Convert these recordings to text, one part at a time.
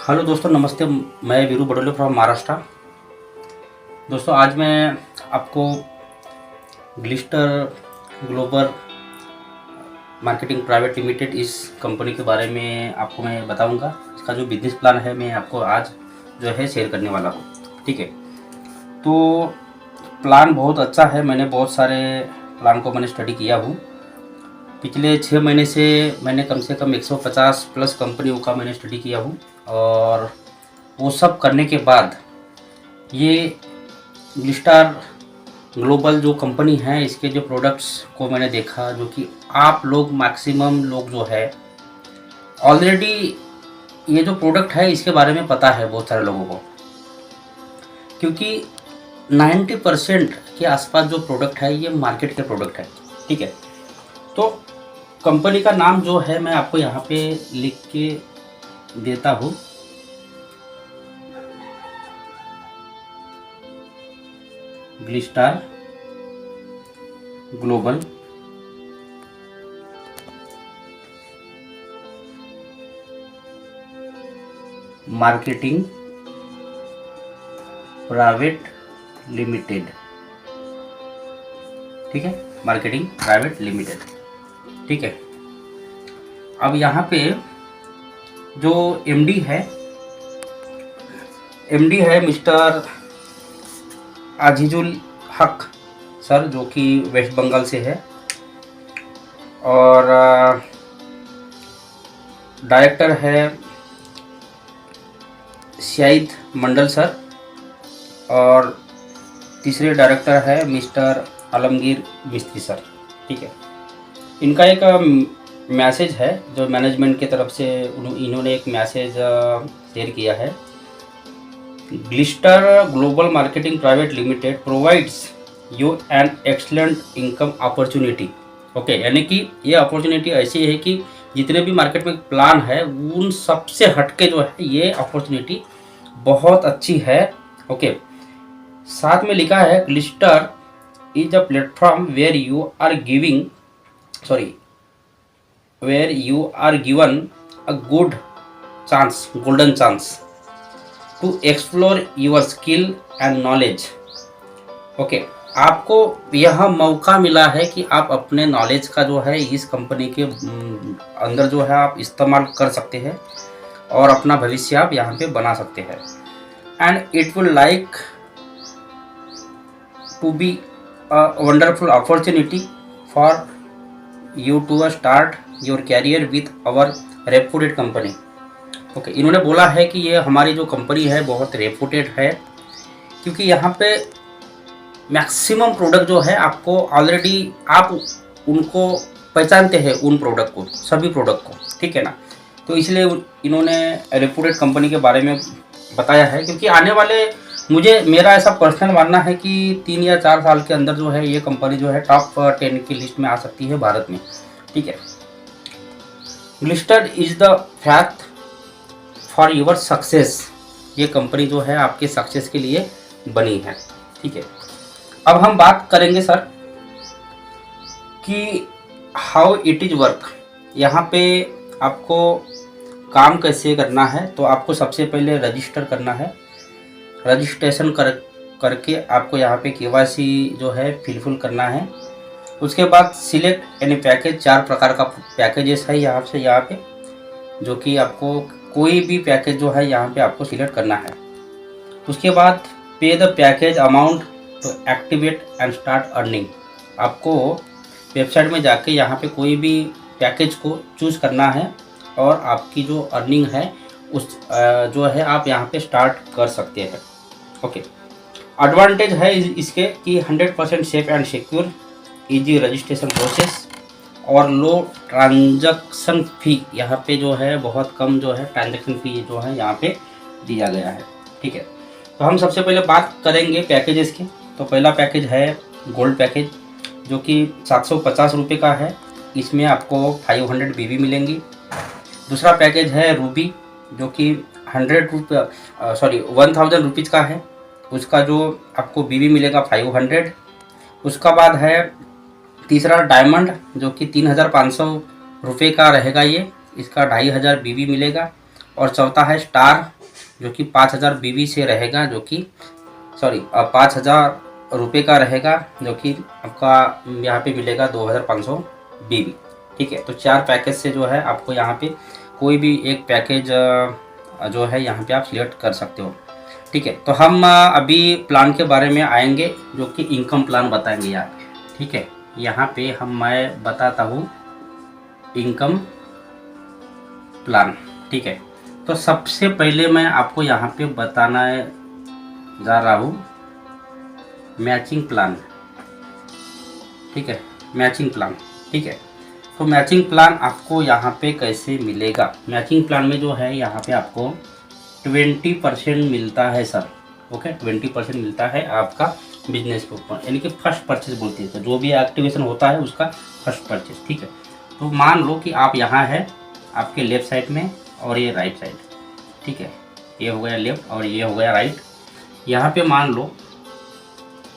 Hello दोस्तों, नमस्ते। मैं वीरू बडोले फ्रॉम महाराष्ट्र। दोस्तों, आज मैं आपको Glister global marketing private limited इस कंपनी के बारे में आपको मैं बताऊंगा। इसका जो बिजनेस प्लान है मैं आपको आज जो है शेयर करने वाला हूँ। ठीक है, तो प्लान बहुत अच्छा है। मैंने बहुत सारे प्लान को मैंने स्टडी किया हूँ। पिछले 6 महीने से मैंने कम से कम 150 प्लस कंपनियों का मैंने स्टडी किया हूँ, और वो सब करने के बाद ये ग्लिस्टर ग्लोबल जो कंपनी है, इसके जो प्रोडक्ट्स को मैंने देखा, जो कि आप लोग मैक्सिमम लोग जो है ऑलरेडी ये जो प्रोडक्ट है इसके बारे में पता है बहुत सारे लोगों को, क्योंकि 90% के आसपास जो प्रोडक्ट है ये मार्केट के प्रोडक्ट है। ठीक है, तो कंपनी का नाम जो है मैं आपको यहाँ पे लिख के देता हूँ। Glister global marketing private limited. ठीक है, मार्केटिंग प्राइवेट लिमिटेड। ठीक है, अब यहाँ पे जो एमडी है मिस्टर अजीजुल हक सर, जो कि वेस्ट बंगाल से है, और डायरेक्टर है शाहिद मंडल सर, और तीसरे डायरेक्टर है मिस्टर आलमगीर मिस्त्री सर। ठीक है, इनका एक मैसेज है जो मैनेजमेंट की तरफ से इन्होंने एक मैसेज शेयर किया है। Glister global marketing private limited provides you an excellent income opportunity. Okay, यानी कि ये अपॉर्चुनिटी ऐसी है कि जितने भी मार्केट में प्लान है उन सबसे हटके जो है ये अपॉर्चुनिटी बहुत अच्छी है। ओके, साथ में लिखा है Glister is a platform where you are given a golden chance to explore your skill and knowledge. Okay, आपको यह मौका मिला है कि आप अपने नॉलेज का जो है इस कंपनी के अंदर जो है आप इस्तेमाल कर सकते हैं, और अपना भविष्य आप यहाँ पे बना सकते हैं। And it will like to be a wonderful opportunity for you to start your career with our reputed company. Okay, इन्होंने बोला है कि ये हमारी जो कंपनी है बहुत रेपुटेड है, क्योंकि यहाँ पे मैक्सिमम प्रोडक्ट जो है आपको ऑलरेडी आप उनको पहचानते हैं, उन प्रोडक्ट को, सभी प्रोडक्ट को। ठीक है ना, तो इसलिए इन्होंने रेपुटेड कंपनी के बारे में बताया है, क्योंकि आने वाले मेरा ऐसा पर्सनल मानना है कि 3 या 4 साल के अंदर जो है ये कंपनी जो है टॉप 10 की लिस्ट में आ सकती है भारत में। ठीक है, Glister is the fact for your success. ये कंपनी जो है आपके सक्सेस के लिए बनी है। ठीक है, अब हम बात करेंगे सर कि हाउ इट इज वर्क। यहाँ पे आपको काम कैसे करना है, तो आपको सबसे पहले रजिस्टर करना है। रजिस्ट्रेशन करके आपको यहाँ पे केवाईसी जो है फिलफिल करना है। उसके बाद सिलेक्ट एनी पैकेज, 4 प्रकार का पैकेजेस है यहाँ पे, जो कि आपको कोई भी पैकेज जो है यहाँ पे आपको सिलेक्ट करना है। उसके बाद pay the package amount to activate and start earning. आपको वेबसाइट में जाके यहाँ पे कोई भी पैकेज को चूज़ करना है, और आपकी जो अर्निंग है उस जो है आप यहाँ पे स्टार्ट कर सकते हैं। ओके, एडवांटेज है इसके कि 100% safe and secure, easy registration process, और लो ट्रांजैक्शन फ़ी। यहाँ पे जो है बहुत कम जो है ट्रांजैक्शन फ़ी जो है यहाँ पे दिया गया है। ठीक है, तो हम सबसे पहले बात करेंगे पैकेजेस की। तो पहला पैकेज है गोल्ड पैकेज, जो कि 750 रुपये का है। इसमें आपको 500 BB मिलेंगी। दूसरा पैकेज है रूबी, जो कि 1000 रुपीज़ का है। उसका जो आपको BB मिलेगा 500। उसका बाद है तीसरा डायमंड, जो कि 3500 रुपये का रहेगा ये, इसका 2500 BB मिलेगा। और चौथा है स्टार, जो कि 5000 बीवी से रहेगा, जो कि 5000 रुपये का रहेगा, जो कि आपका यहाँ पे मिलेगा 2500 बीवी। ठीक है, तो 4 पैकेज से जो है आपको यहाँ पे कोई भी एक पैकेज जो है यहाँ पे आप सिलेक्ट कर सकते हो। ठीक है, तो हम अभी प्लान के बारे में आएंगे, जो कि इनकम प्लान बताएंगे यहाँ पे। ठीक है, यहाँ पे मैं बताता हूँ इनकम प्लान। ठीक है, तो सबसे पहले मैं आपको यहाँ पे बताना जा रहा हूँ मैचिंग प्लान। ठीक है, मैचिंग प्लान। ठीक है, तो मैचिंग प्लान आपको यहाँ पे कैसे मिलेगा? मैचिंग प्लान में जो है यहाँ पे आपको 20% मिलता है सर। ओके, 20% मिलता है आपका बिजनेस के ऊपर, यानी कि फर्स्ट परचेज बोलते हैं, तो जो भी एक्टिवेशन होता है उसका फर्स्ट परचेज। ठीक है, तो मान लो कि आप यहाँ है आपके लेफ्ट साइड में और ये राइट साइड। ठीक है, ये हो गया लेफ्ट और ये हो गया राइट। यहाँ पे मान लो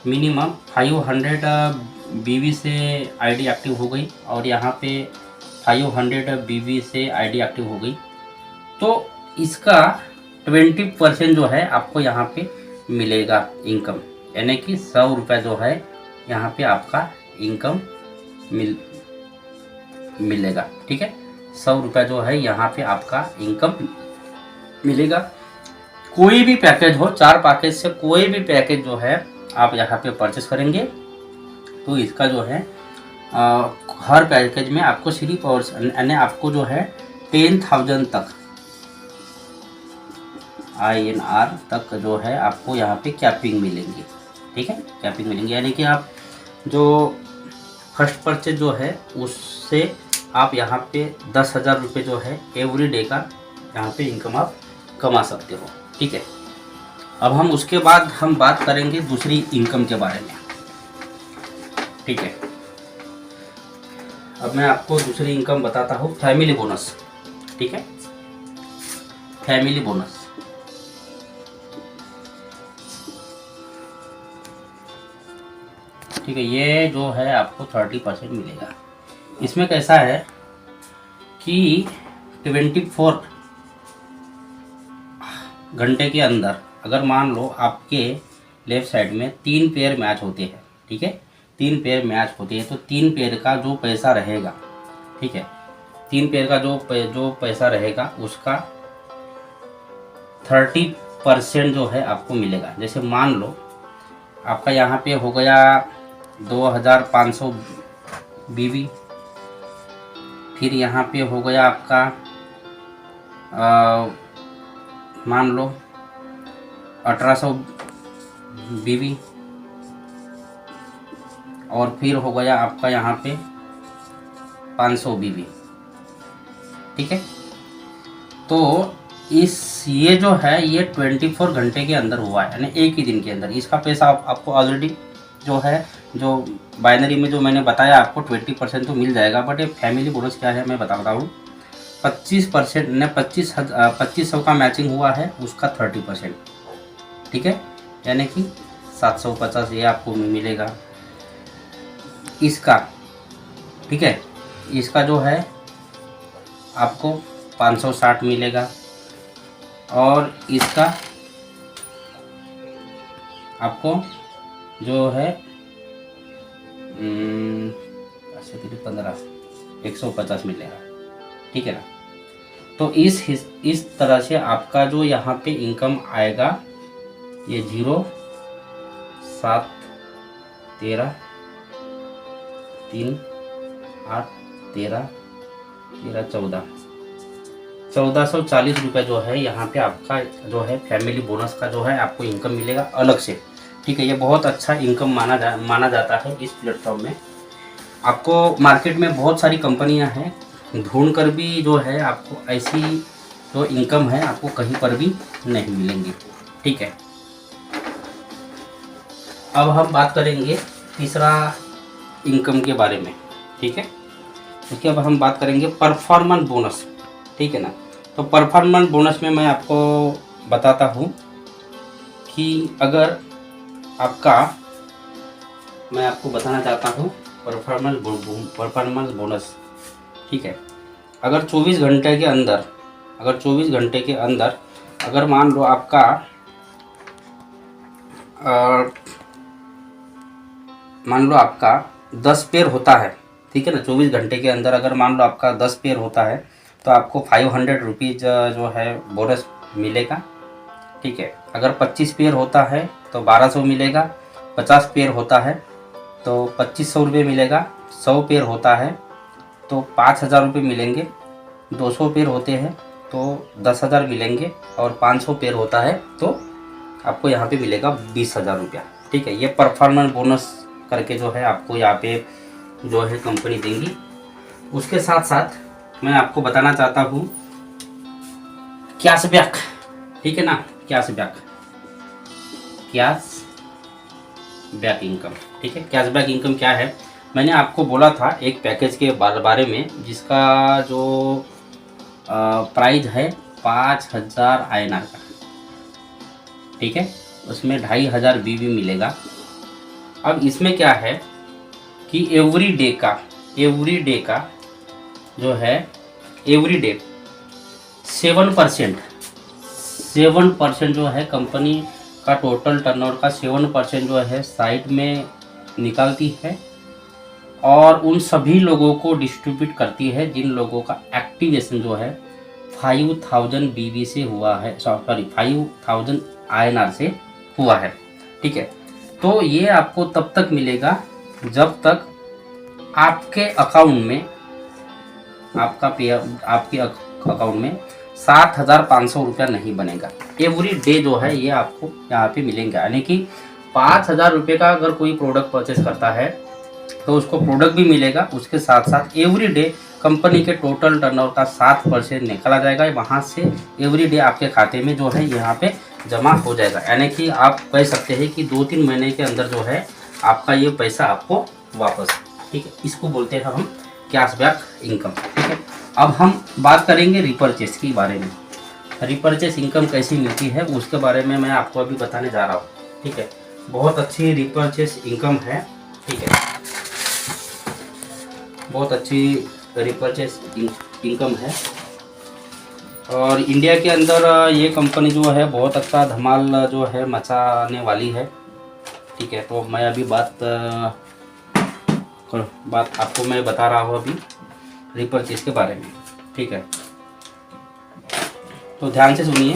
मिनिमम 500 बीवी से आईडी एक्टिव हो गई और यहाँ पे 500 बीवी से आईडी एक्टिव हो गई, तो इसका 20% जो है आपको यहाँ पे मिलेगा इनकम, यानी कि 100 रुपये जो है यहाँ पे आपका इनकम मिलेगा। ठीक है, 100 रुपये जो है यहाँ पे आपका इनकम मिलेगा। कोई भी पैकेज हो, 4 पैकेज से कोई भी पैकेज जो है आप यहाँ पे परचेस करेंगे तो इसका जो है हर पैकेज में आपको सिर्फ और यानी आपको जो है 10,000 तक INR तक जो है आपको यहाँ पे कैपिंग मिलेंगी। ठीक है, कैपिंग मिलेंगी, यानी कि आप जो फर्स्ट परचेज जो है उससे आप यहाँ पे 10,000 रुपये जो है एवरी डे का यहाँ पे इनकम आप कमा सकते हो। ठीक है, अब हम उसके बाद हम बात करेंगे दूसरी इनकम के बारे में। ठीक है, अब मैं आपको दूसरी इनकम बताता हूँ, फैमिली बोनस। ठीक है, फैमिली बोनस। ठीक है, ये जो है आपको 30% मिलेगा। इसमें कैसा है कि 24 घंटे के अंदर अगर मान लो आपके लेफ्ट साइड में 3 पेयर मैच होते हैं। ठीक है, 3 पेयर मैच होते हैं, तो 3 पेयर का जो पैसा रहेगा, ठीक है, 3 पेयर का जो पैसा रहेगा उसका 30% जो है आपको मिलेगा। जैसे मान लो आपका यहाँ पे हो गया 2500 बीवी, फिर यहाँ पे हो गया आपका मान लो 1800 बीवी, और फिर हो गया आपका यहाँ पे 500 बीवी। ठीक है, तो ये जो है ये 24 घंटे के अंदर हुआ है, यानी एक ही दिन के अंदर। इसका पैसा आपको ऑलरेडी जो है, जो बाइनरी में जो मैंने बताया आपको 20% तो मिल जाएगा, बट ये फैमिली बोनस क्या है मैं बताता हूँ। 25% ने 2500 का मैचिंग हुआ है, उसका 30%। ठीक है, यानी कि 750 ये आपको मिलेगा इसका। ठीक है, इसका जो है आपको 560 मिलेगा, और इसका आपको जो है 150 मिलेगा। ठीक है ना, तो इस तरह से आपका जो यहाँ पे इनकम आएगा ये 0 7 13 3 8 13 1440 रुपये जो है यहाँ पे आपका जो है फैमिली बोनस का जो है आपको इनकम मिलेगा अलग से। ठीक है, ये बहुत अच्छा इनकम माना जाता है इस प्लेटफॉर्म में। आपको मार्केट में बहुत सारी कंपनियां हैं, ढूंढ कर भी जो है आपको ऐसी जो इनकम है आपको कहीं पर भी नहीं मिलेंगी। ठीक है, अब हम बात करेंगे तीसरा इनकम के बारे में। ठीक है, क्योंकि अब हम बात करेंगे परफॉर्मेंस बोनस। ठीक है ना, तो परफॉर्मेंस बोनस में मैं आपको बताता हूँ कि अगर आपका, मैं आपको बताना चाहता हूँ परफॉर्मेंस बोनस। ठीक है, अगर 24 घंटे के अंदर अगर मान लो आपका मान लो आपका 10 पेयर होता है, ठीक है ना, 24 घंटे के अंदर अगर मान लो आपका 10 पेयर होता है तो आपको 500 रुपीज़ जो है बोनस मिलेगा। ठीक है, अगर 25 पेयर होता है तो 1200 मिलेगा, 50 पेयर होता है तो 2500 रुपये मिलेगा, 100 पेयर होता है तो 5000 रुपये मिलेंगे, 200 पेयर होते हैं तो 10,000 मिलेंगे, और 500 पेयर होता है तो आपको यहाँ पे मिलेगा 20,000 रुपया। ठीक है, ये परफॉर्मेंस बोनस करके जो है आपको यहाँ पे जो है कंपनी देंगी। उसके साथ साथ मैं आपको बताना चाहता हूँ कैशबैक, ठीक है ना, कैशबैक इनकम। ठीक है, कैशबैक इनकम क्या है, मैंने आपको बोला था एक पैकेज के बारे में जिसका जो प्राइस है 5000 INR का। ठीक है, उसमें 2500 BB मिलेगा। अब इसमें क्या है कि एवरी डे का जो है एवरी डे 7% जो है कंपनी का टोटल टर्नओवर का 7% जो है साइड में निकालती है और उन सभी लोगों को डिस्ट्रीब्यूट करती है जिन लोगों का एक्टिवेशन जो है 5000 BB से हुआ है, सॉरी 5000 INR से हुआ है। ठीक है, तो ये आपको तब तक मिलेगा जब तक आपके अकाउंट में आपके अकाउंट में 7500 रुपया नहीं बनेगा। एवरी डे जो है ये आपको यहाँ पे मिलेंगे, यानी कि 5000 रुपये का अगर कोई प्रोडक्ट परचेस करता है तो उसको प्रोडक्ट भी मिलेगा, उसके साथ साथ एवरी डे कंपनी के टोटल टर्नओवर का 7% निकाला जाएगा, वहाँ से एवरी डे आपके खाते में जो है यहाँ पे जमा हो जाएगा। यानी कि आप कह सकते हैं कि 2-3 महीने के अंदर जो है आपका ये पैसा आपको वापस। ठीक है, इसको बोलते हैं हम कैशबैक इनकम। ठीक है, अब हम बात करेंगे रिपर्चेस के बारे में। रिपर्चेस इनकम कैसी मिलती है उसके बारे में मैं आपको अभी बताने जा रहा हूँ। ठीक है, बहुत अच्छी रिपर्चेस इनकम है। ठीक है, बहुत अच्छी रिपर्चेस इनकम है और इंडिया के अंदर ये कंपनी जो है बहुत अच्छा धमाल जो है मचाने वाली है। ठीक है, तो मैं अभी बात आपको मैं बता रहा हूँ अभी रिपर्चेस के बारे में। ठीक है, तो ध्यान से सुनिए।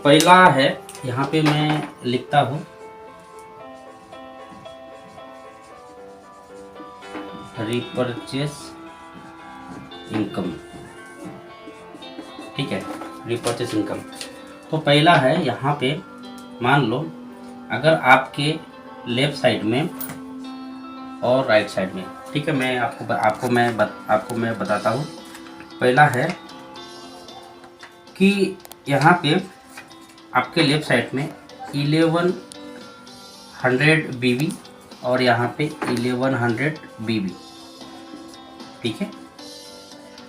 पहला है, यहाँ पे मैं लिखता हूँ रिपर्चेस इनकम। ठीक है, रिपर्चेस इनकम तो पहला है यहाँ पे, मान लो अगर आपके लेफ्ट साइड में और राइट साइड में, ठीक है, मैं आपको मैं बताता हूँ। पहला है कि यहाँ पे आपके लेफ्ट साइड में 1100 BB और यहाँ पे 1100 BB, ठीक है,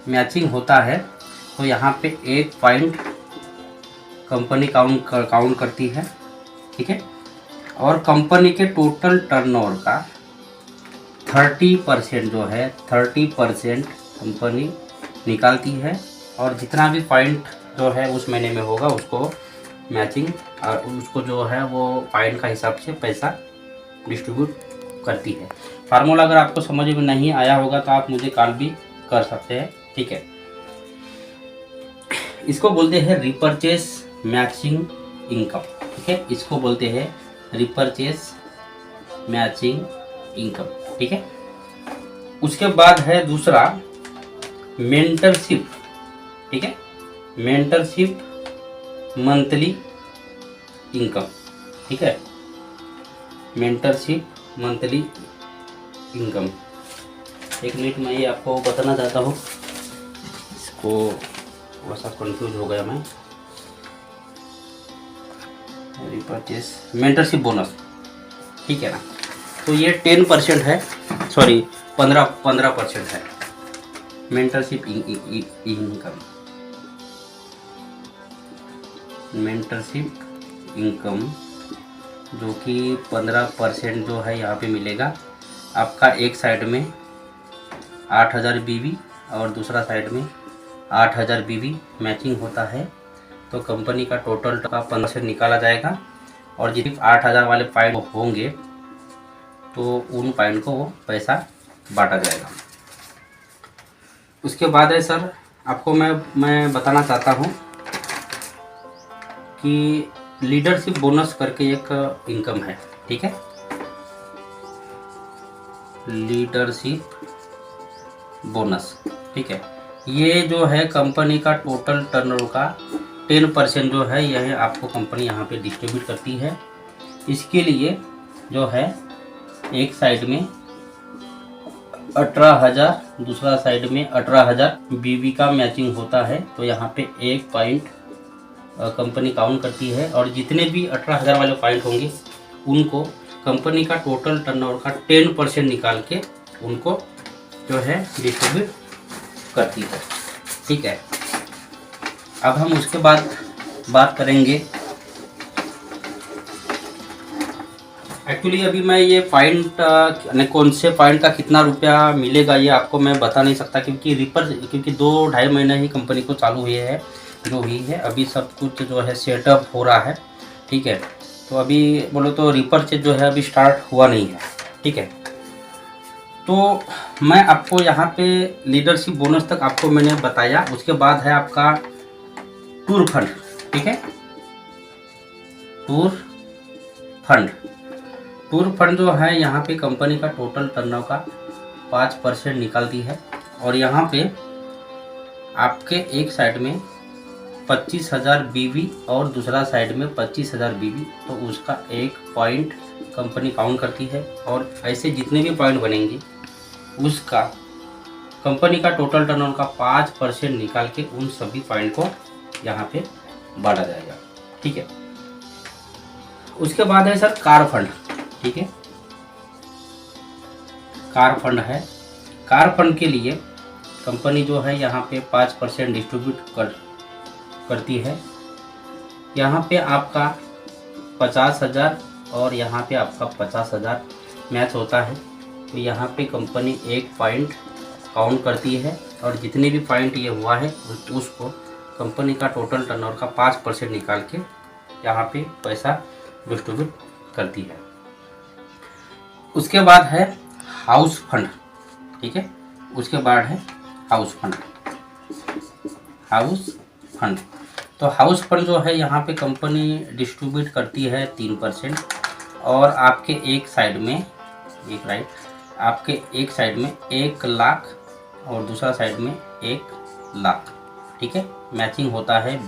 मैचिंग होता है तो यहाँ पे 1 पॉइंट कंपनी काउंट करती है। ठीक है, और कंपनी के टोटल टर्नओवर का 30% जो है 30% कंपनी निकालती है और जितना भी पॉइंट जो है उस महीने में होगा उसको मैचिंग और उसको जो है वो पॉइंट का हिसाब से पैसा डिस्ट्रीब्यूट करती है। फार्मूला अगर आपको समझ में नहीं आया होगा तो आप मुझे कॉल भी कर सकते हैं। ठीक है, इसको बोलते हैं रिपर्चेस मैचिंग इनकम। ठीक है, इसको बोलते हैं रिपर्चेस मैचिंग इनकम। ठीक है, उसके बाद है दूसरा मेंटरशिप। ठीक है, मेंटरशिप मंथली इनकम। ठीक है, मेंटरशिप मंथली इनकम। एक मिनट में ये आपको बताना चाहता हूँ, इसको थोड़ा सा कंफ्यूज हो गया मैं। रिपर्चेस मेंटरशिप बोनस, ठीक है ना, तो ये 10% है, सॉरी 15% है मेंटरशिप इनकम। मेंटरशिप इनकम जो कि 15% जो है यहाँ पे मिलेगा आपका। एक साइड में 8000 BB और दूसरा साइड में 8000 BB मैचिंग होता है तो कंपनी का टोटल का 15% निकाला जाएगा और जितने 8,000 वाले पॉइंट होंगे तो उन पॉइंट को वो पैसा बांटा जाएगा। उसके बाद है सर, आपको मैं बताना चाहता हूँ कि लीडरशिप बोनस करके एक इनकम है, ठीक है। लीडरशिप बोनस, ठीक है। ये जो है कंपनी का टोटल टर्नओवर का 10% जो है यह आपको कंपनी यहाँ पे डिस्ट्रीब्यूट करती है। इसके लिए जो है एक साइड में 18,000, दूसरा साइड में 18,000 बीवी का मैचिंग होता है। तो यहाँ पे एक पॉइंट कंपनी काउंट करती है और जितने भी 18,000 वाले पॉइंट होंगे उनको कंपनी का टोटल टर्नओवर का 10% निकाल के उनको जो है डिस्ट्रीब्यूट करती है, ठीक है। अब हम उसके बाद बात करेंगे। एक्चुअली अभी मैं ये पॉइंट कौन से पॉइंट का कितना रुपया मिलेगा ये आपको मैं बता नहीं सकता, क्योंकि 2-2.5 महीने ही कंपनी को चालू हुई है जो हुई है। अभी सब कुछ जो है सेटअप हो रहा है, ठीक है। तो अभी बोलो तो रिपर्चेज जो है अभी स्टार्ट हुआ नहीं है, ठीक है। तो मैं आपको यहाँ पे लीडरशिप बोनस तक आपको मैंने बताया। उसके बाद है आपका टूर फंड, ठीक है। टूर फंड जो है यहाँ पे कंपनी का टोटल टर्नओवर का 5% निकालती है और यहाँ पे आपके एक साइड में 25,000 बीवी और दूसरा साइड में 25,000 बीवी, तो उसका एक पॉइंट कंपनी काउंट करती है और ऐसे जितने भी पॉइंट बनेंगे उसका कंपनी का टोटल टर्नओवर का 5% निकाल के उन सभी पॉइंट को यहाँ पे बांटा जाएगा, ठीक है। उसके बाद है सर कार फंड, ठीक है। कार फंड है। कार फंड के लिए कंपनी जो है यहाँ पे 5% डिस्ट्रीब्यूट करती है। यहाँ पे आपका 50,000 और यहाँ पे आपका 50,000 मैच होता है। तो यहाँ पे कंपनी एक पॉइंट काउंट करती है और जितने भी पॉइंट ये हुआ है उसको कंपनी का टोटल टर्नओवर का 5% निकाल के यहाँ पे पैसा डिस्ट्रीब्यूट करती है। उसके बाद है हाउस फंड, ठीक है। उसके बाद है हाउस फंड। तो हाउस फंड जो है यहाँ पे कंपनी डिस्ट्रीब्यूट करती है 3% और आपके एक साइड में 1 लाख और दूसरा साइड में 1 लाख, ठीक है। मैचिंग होता है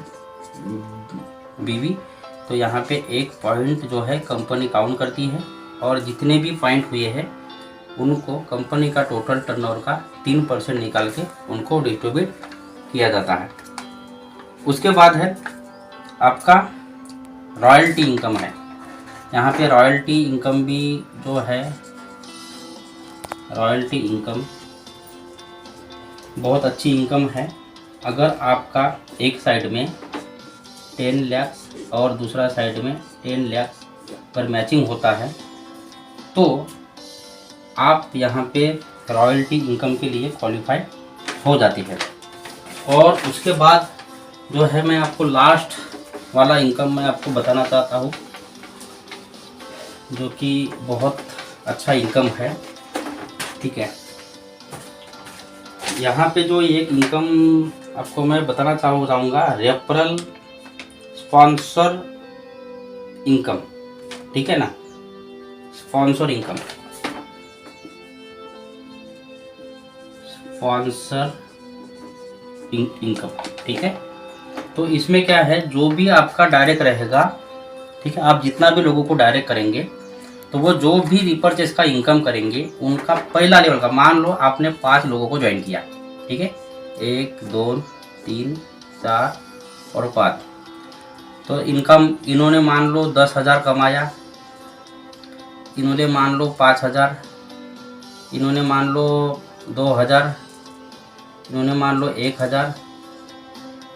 बीवी। तो यहाँ पे एक पॉइंट जो है कंपनी काउंट करती है और जितने भी पॉइंट हुए हैं उनको कंपनी का टोटल टर्नओवर का 3% निकाल के उनको डिस्ट्रीब्यूट किया जाता है। उसके बाद है आपका रॉयल्टी इनकम है। यहाँ पे रॉयल्टी इनकम भी जो है, रॉयल्टी इनकम बहुत अच्छी इनकम है। अगर आपका एक साइड में 10 लाख और दूसरा साइड में 10 लाख पर मैचिंग होता है तो आप यहाँ पे रॉयल्टी इनकम के लिए क्वालिफाई हो जाती है। और उसके बाद जो है मैं आपको लास्ट वाला इनकम मैं आपको बताना चाहता हूँ जो कि बहुत अच्छा इनकम है, ठीक है। यहाँ पे जो एक इनकम आपको मैं बताना चाहूँगा रेफरल स्पॉन्सर इनकम, ठीक है ना। स्पॉन्सर इनकम, ठीक है। तो इसमें क्या है, जो भी आपका डायरेक्ट रहेगा, ठीक है, आप जितना भी लोगों को डायरेक्ट करेंगे तो वो जो भी रिपर्चेस का इनकम करेंगे उनका पहला लेवल का, मान लो आपने 5 लोगों को ज्वाइन किया, ठीक है, 1 2 3 4 और 5। तो इनकम इन्होंने मान लो 10,000 कमाया, इन्होंने मान लो 5,000, इन्होंने मान लो 2,000, इन्होंने मान लो 1,000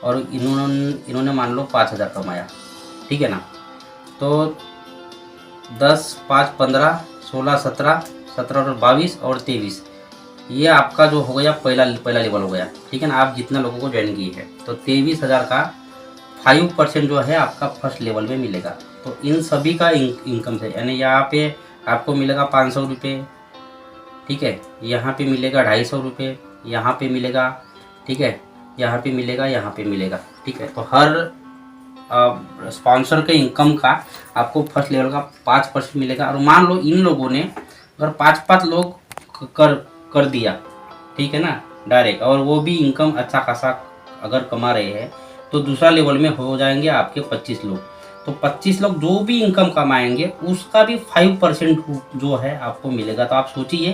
और इन्होंने मान लो 5,000 कमाया, ठीक है ना। तो 10 5 15 16 17 17 और 22 और 23 ये आपका जो हो गया पहला लेवल हो गया, ठीक है ना। आप जितने लोगों को ज्वाइन किए हैं तो 23,000 का 5% जो है आपका फर्स्ट लेवल में मिलेगा। तो इन सभी का इनकम है, यानी यहाँ पे आपको मिलेगा 500 रुपये, ठीक है, यहाँ पे मिलेगा 250 रुपये, यहाँ पे मिलेगा, ठीक है, यहाँ पे मिलेगा, यहाँ पे मिलेगा, ठीक है। तो हर स्पॉन्सर के इनकम का आपको फर्स्ट लेवल का 5% मिलेगा। और मान लो इन लोगों ने अगर 5-5 लोग कर दिया, ठीक है ना, डायरेक्ट, और वो भी इनकम अच्छा खासा अगर कमा रहे हैं, तो दूसरा लेवल में हो जाएंगे आपके 25 लोग। तो 25 लोग जो भी इनकम कमाएंगे उसका भी 5% जो है आपको मिलेगा। तो आप सोचिए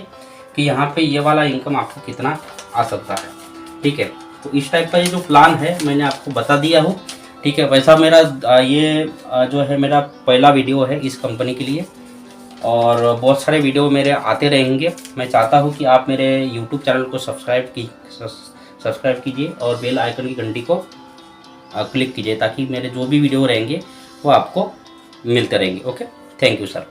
कि यहाँ पे ये वाला इनकम आपको कितना आ सकता है, ठीक है। तो इस टाइप का ये जो प्लान है मैंने आपको बता दिया हो, ठीक है। वैसा मेरा ये जो है मेरा पहला वीडियो है इस कंपनी के लिए, और बहुत सारे वीडियो मेरे आते रहेंगे। मैं चाहता हूँ कि आप मेरे यूट्यूब चैनल को सब्सक्राइब कीजिए और बेल आइकन की घंटी को क्लिक कीजिए, ताकि मेरे जो भी वीडियो रहेंगे वो आपको मिलते रहेंगे। Okay, thank you sir.